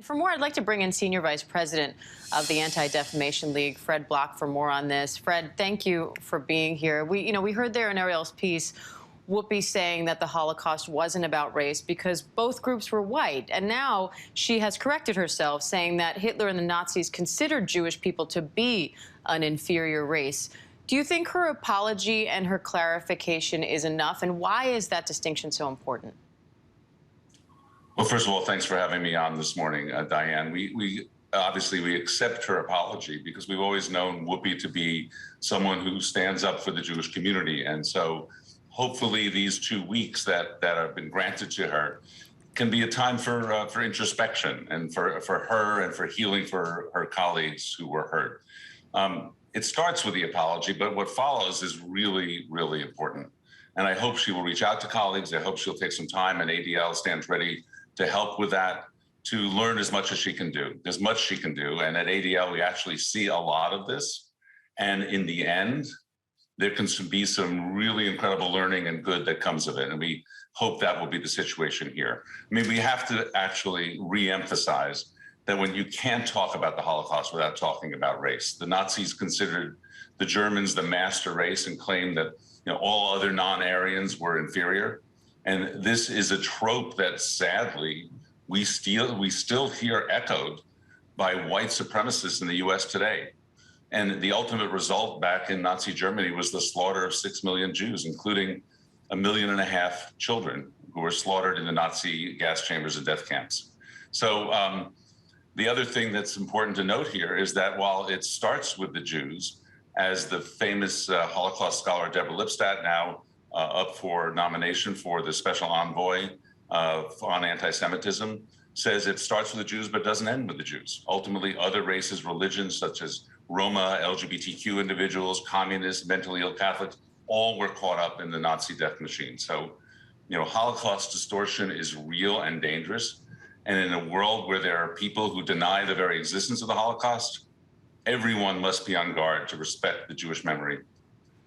For more, I'd like to bring in Senior Vice President of the Anti-Defamation League, Fred Block, for more on this. Fred, thank you for being here. We heard there in Ariel's piece, Whoopi saying that the Holocaust wasn't about race because both groups were white. And now she has corrected herself, saying that Hitler and the Nazis considered Jewish people to be an inferior race. Do you think her apology and her clarification is enough? And why is that distinction so important? Well, first of all, thanks for having me on this morning, Diane. We obviously accept her apology because we've always known Whoopi to be someone who stands up for the Jewish community. And so hopefully these 2 weeks that have been granted to her can be a time for introspection and for her and for healing for her colleagues who were hurt. It starts with the apology, but what follows is really, really important. And I hope she will reach out to colleagues. I hope she'll take some time, and ADL stands ready to help with that, to learn as much as she can do. There's much she can do. And at ADL, we actually see a lot of this. And in the end, there can be some really incredible learning and good that comes of it. And we hope that will be the situation here. I mean, we have to actually re-emphasize that when you can't talk about the Holocaust without talking about race. The Nazis considered the Germans the master race and claimed that all other non-Aryans were inferior. And this is a trope that sadly we still hear echoed by white supremacists in the US today. And the ultimate result back in Nazi Germany was the slaughter of 6 million Jews, including 1.5 million children who were slaughtered in the Nazi gas chambers and death camps. So the other thing that's important to note here is that while it starts with the Jews, as the famous Holocaust scholar Deborah Lipstadt, now up for nomination for the special envoy on anti-Semitism, says it starts with the Jews but doesn't end with the Jews. Ultimately, other races, religions such as Roma, LGBTQ individuals, communists, mentally ill Catholics, all were caught up in the Nazi death machine. So, Holocaust distortion is real and dangerous. And in a world where there are people who deny the very existence of the Holocaust, everyone must be on guard to respect the Jewish memory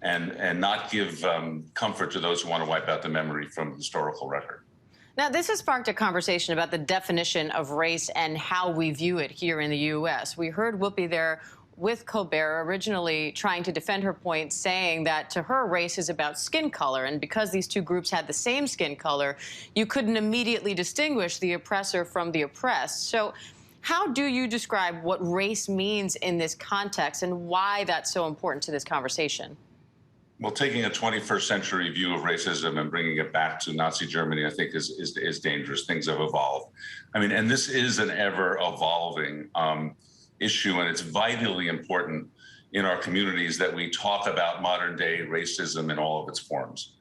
and not give comfort to those who want to wipe out the memory from historical record. Now, this has sparked a conversation about the definition of race and how we view it here in the U.S. We heard Whoopi there with Colbert originally trying to defend her point, saying that to her, race is about skin color. And because these two groups had the same skin color, you couldn't immediately distinguish the oppressor from the oppressed. So how do you describe what race means in this context and why that's so important to this conversation? Well, taking a 21st century view of racism and bringing it back to Nazi Germany, I think is dangerous. Things have evolved. I mean, and this is an ever evolving issue, and it's vitally important in our communities that we talk about modern day racism in all of its forms.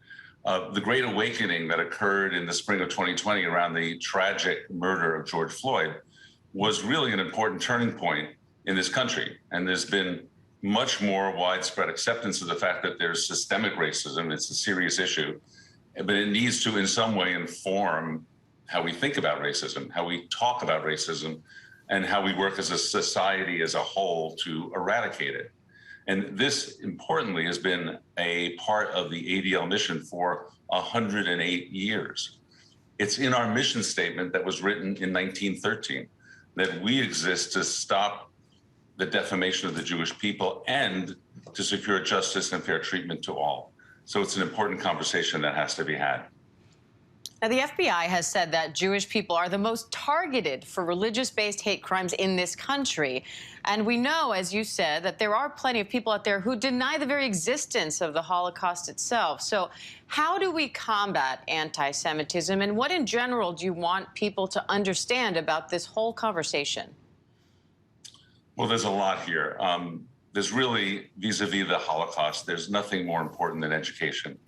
The Great Awakening that occurred in the spring of 2020 around the tragic murder of George Floyd was really an important turning point in this country. And there's been much more widespread acceptance of the fact that there's systemic racism. It's a serious issue, but it needs to in some way inform how we think about racism, how we talk about racism, and how we work as a society as a whole to eradicate it. And this, importantly, has been a part of the ADL mission for 108 years. It's in our mission statement that was written in 1913 that we exist to stop the defamation of the Jewish people and to secure justice and fair treatment to all. So it's an important conversation that has to be had. Now, the FBI has said that Jewish people are the most targeted for religious-based hate crimes in this country. And we know, as you said, that there are plenty of people out there who deny the very existence of the Holocaust itself. So how do we combat anti-Semitism, and what in general do you want people to understand about this whole conversation? Well, there's a lot here. There's really, vis-a-vis the Holocaust, there's nothing more important than education,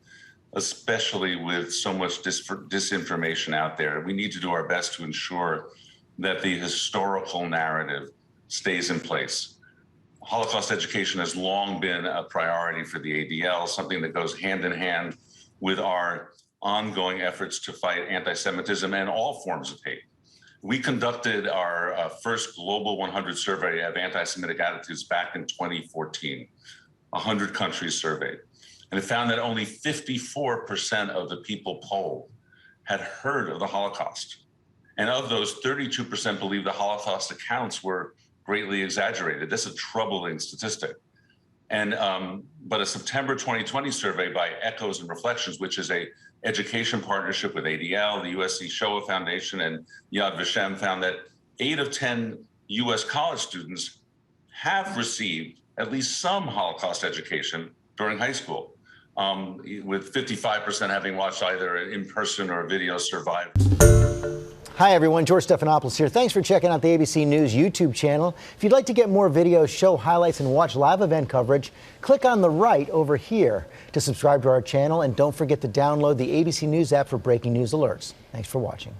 especially with so much disinformation out there. We need to do our best to ensure that the historical narrative stays in place. Holocaust education has long been a priority for the ADL, something that goes hand in hand with our ongoing efforts to fight anti-Semitism and all forms of hate. We conducted our first Global 100 survey of anti-Semitic attitudes back in 2014, 100 countries surveyed. And it found that only 54% of the people polled had heard of the Holocaust. And of those, 32% believe the Holocaust accounts were greatly exaggerated. That's a troubling statistic. And but a September 2020 survey by Echoes and Reflections, which is a education partnership with ADL, the USC Shoah Foundation, and Yad Vashem, found that 8 of 10 US college students have received at least some Holocaust education during high school, with 55% having watched either an in-person or a video survivor. Hi, everyone. George Stephanopoulos here. Thanks for checking out the ABC News YouTube channel. If you'd like to get more videos, show highlights, and watch live event coverage, click on the right over here to subscribe to our channel. And don't forget to download the ABC News app for breaking news alerts. Thanks for watching.